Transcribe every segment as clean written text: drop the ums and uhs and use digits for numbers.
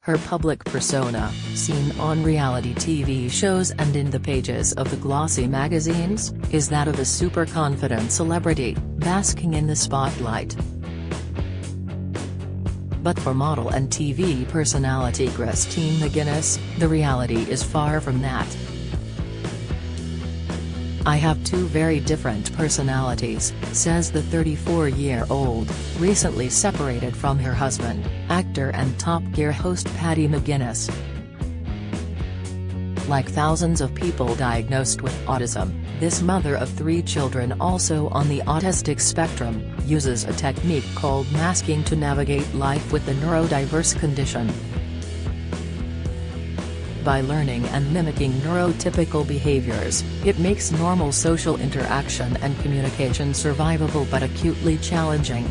Her public persona, seen on reality TV shows and in the pages of the glossy magazines, is that of a super-confident celebrity, basking in the spotlight. But for model and TV personality Christine McGuinness, the reality is far from that. "I have two very different personalities," says the 34-year-old, recently separated from her husband, actor and Top Gear host Paddy McGuinness. Like thousands of people diagnosed with autism, this mother of three children also on the autistic spectrum, uses a technique called masking to navigate life with the neurodiverse condition. By learning and mimicking neurotypical behaviors, it makes normal social interaction and communication survivable but acutely challenging.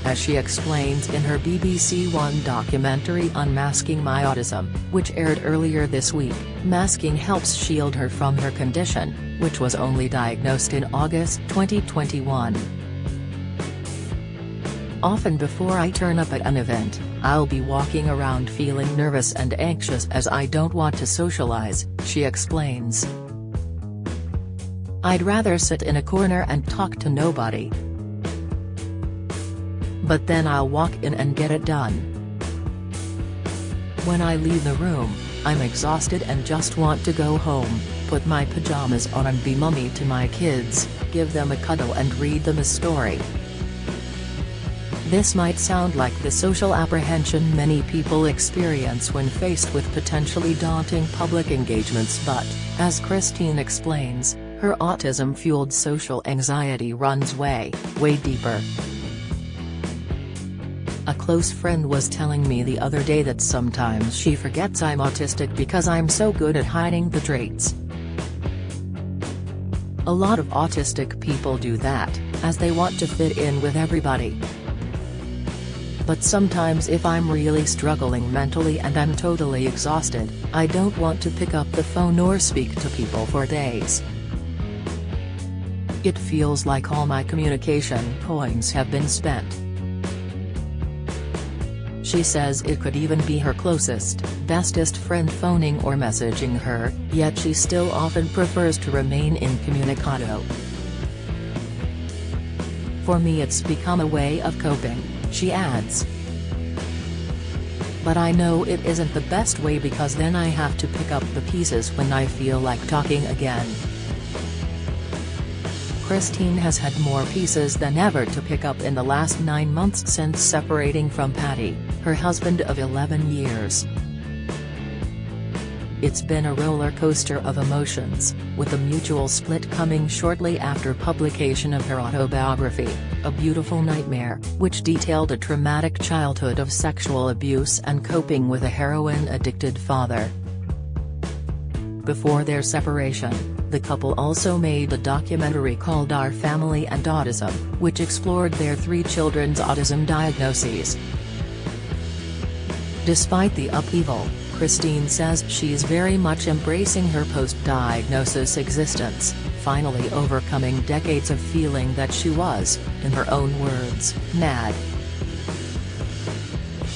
As she explains in her BBC One documentary Unmasking My Autism, which aired earlier this week, masking helps shield her from her condition, which was only diagnosed in August 2021. "Often before I turn up at an event, I'll be walking around feeling nervous and anxious as I don't want to socialize," she explains. "I'd rather sit in a corner and talk to nobody. But then I'll walk in and get it done. When I leave the room, I'm exhausted and just want to go home, put my pajamas on and be mummy to my kids, give them a cuddle and read them a story." This might sound like the social apprehension many people experience when faced with potentially daunting public engagements, but, as Christine explains, her autism-fueled social anxiety runs way deeper. "A close friend was telling me the other day that sometimes she forgets I'm autistic because I'm so good at hiding the traits. A lot of autistic people do that, as they want to fit in with everybody. But sometimes if I'm really struggling mentally and I'm totally exhausted, I don't want to pick up the phone or speak to people for days. It feels like all my communication points have been spent." She says it could even be her closest, bestest friend phoning or messaging her, yet she still often prefers to remain incommunicado. "For me it's become a way of coping," she adds. "But I know it isn't the best way because then I have to pick up the pieces when I feel like talking again." Christine has had more pieces than ever to pick up in the last 9 months since separating from Paddy, her husband of 11 years. It's been a roller coaster of emotions, with a mutual split coming shortly after publication of her autobiography, A Beautiful Nightmare, which detailed a traumatic childhood of sexual abuse and coping with a heroin-addicted father. Before their separation, the couple also made a documentary called Our Family and Autism, which explored their three children's autism diagnoses. Despite the upheaval, Christine says she's very much embracing her post-diagnosis existence, finally overcoming decades of feeling that she was, in her own words, mad.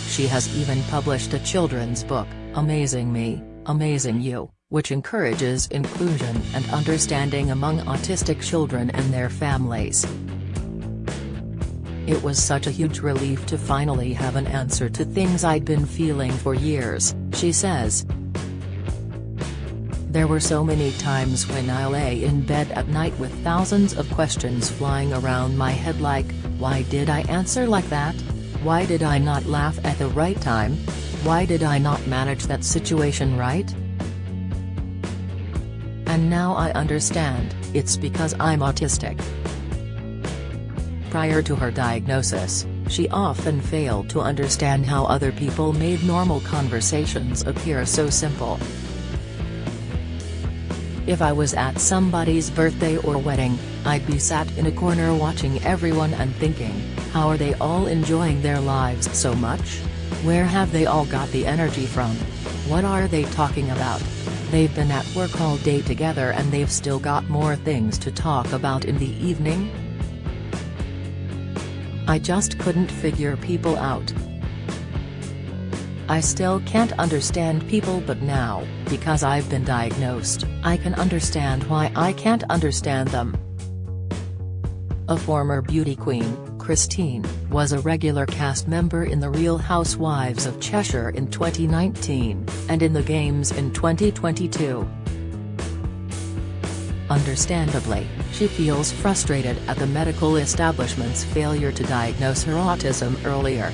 She has even published a children's book, Amazing Me, Amazing You, which encourages inclusion and understanding among autistic children and their families. "It was such a huge relief to finally have an answer to things I'd been feeling for years," she says. "There were so many times when I lay in bed at night with thousands of questions flying around my head like, why did I answer like that? Why did I not laugh at the right time? Why did I not manage that situation right? And now I understand, it's because I'm autistic." Prior to her diagnosis, she often failed to understand how other people made normal conversations appear so simple. "If I was at somebody's birthday or wedding, I'd be sat in a corner watching everyone and thinking, how are they all enjoying their lives so much? Where have they all got the energy from? What are they talking about? They've been at work all day together and they've still got more things to talk about in the evening? I just couldn't figure people out. I still can't understand people, but now, because I've been diagnosed, I can understand why I can't understand them." A former beauty queen, Christine, was a regular cast member in The Real Housewives of Cheshire in 2019, and in The Games in 2022. Understandably, she feels frustrated at the medical establishment's failure to diagnose her autism earlier.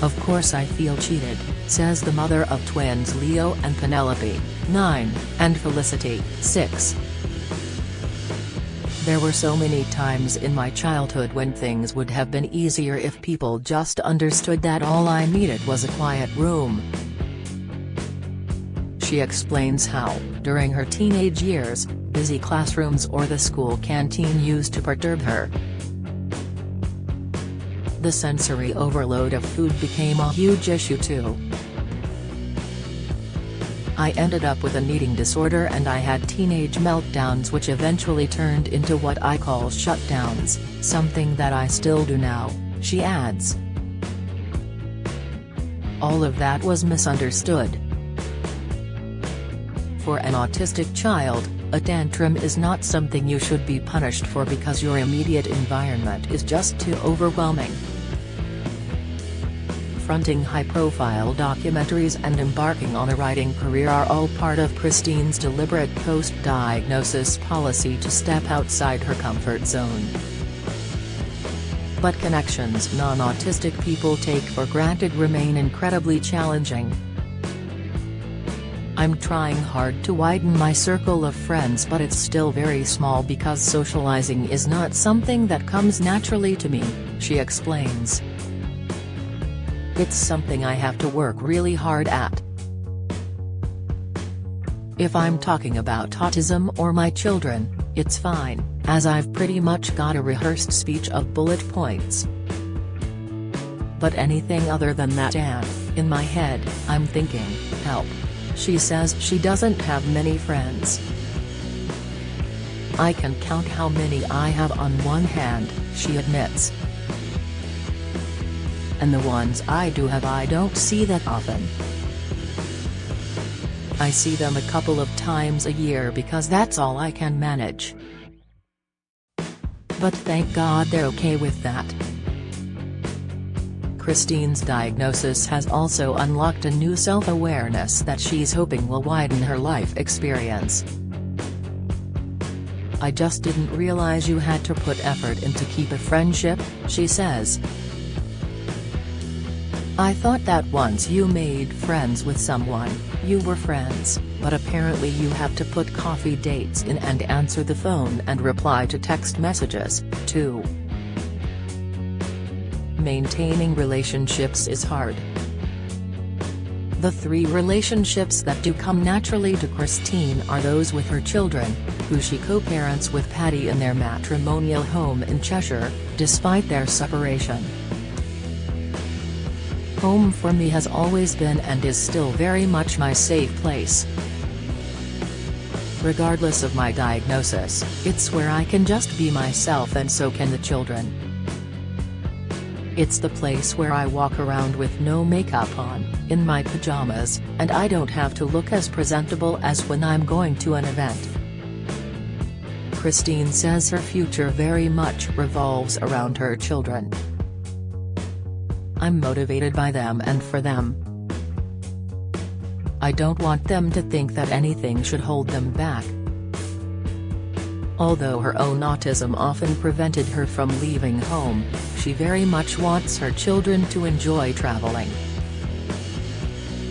"Of course I feel cheated," says the mother of twins Leo and Penelope, 9, and Felicity, 6. "There were so many times in my childhood when things would have been easier if people just understood that all I needed was a quiet room." She explains how, during her teenage years, busy classrooms or the school canteen used to perturb her. The sensory overload of food became a huge issue too. "I ended up with an eating disorder and I had teenage meltdowns which eventually turned into what I call shutdowns, something that I still do now," she adds. All of that was misunderstood. For an autistic child, a tantrum is not something you should be punished for because your immediate environment is just too overwhelming. Fronting high-profile documentaries and embarking on a writing career are all part of Christine's deliberate post-diagnosis policy to step outside her comfort zone. But connections non-autistic people take for granted remain incredibly challenging. "I'm trying hard to widen my circle of friends, but it's still very small because socializing is not something that comes naturally to me," she explains. "It's something I have to work really hard at. If I'm talking about autism or my children, it's fine, as I've pretty much got a rehearsed speech of bullet points. But anything other than that, and, in my head, I'm thinking, help." She says she doesn't have many friends. "I can count how many I have on one hand," she admits. "And the ones I do have I don't see that often. I see them a couple of times a year because that's all I can manage. But thank God they're okay with that." Christine's diagnosis has also unlocked a new self-awareness that she's hoping will widen her life experience. "I just didn't realize you had to put effort in to keep a friendship," she says. "I thought that once you made friends with someone, you were friends, but apparently you have to put coffee dates in and answer the phone and reply to text messages, too. Maintaining relationships is hard." The 3 relationships that do come naturally to Christine are those with her children, who she co-parents with Patty in their matrimonial home in Cheshire, despite their separation. "Home for me has always been and is still very much my safe place. Regardless of my diagnosis, it's where I can just be myself and so can the children. It's the place where I walk around with no makeup on, in my pajamas, and I don't have to look as presentable as when I'm going to an event." Christine says her future very much revolves around her children. "I'm motivated by them and for them. I don't want them to think that anything should hold them back." Although her own autism often prevented her from leaving home, she very much wants her children to enjoy traveling.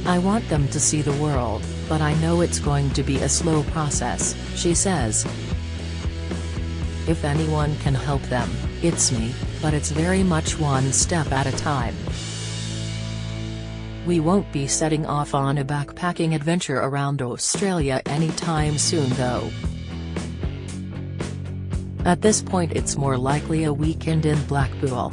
"I want them to see the world, but I know it's going to be a slow process," she says. "If anyone can help them, it's me, but it's very much one step at a time. We won't be setting off on a backpacking adventure around Australia anytime soon though. At this point it's more likely a weekend in Blackpool.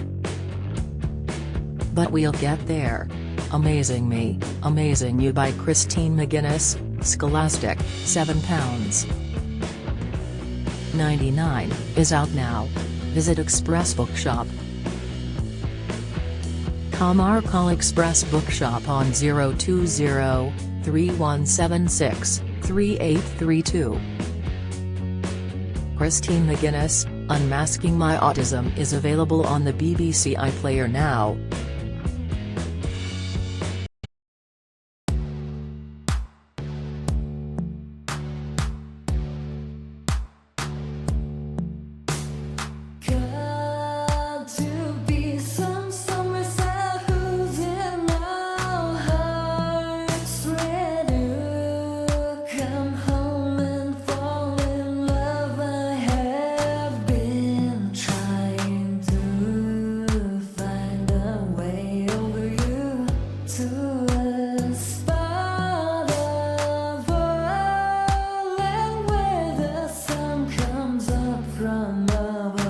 But we'll get there. Amazing Me, Amazing You" by Christine McGuinness, Scholastic, £7.99, is out now. Visit Express Bookshop. Our call Express Bookshop on 020-3176-3832. Christine McGuinness, Unmasking My Autism is available on the BBC iPlayer now. From above.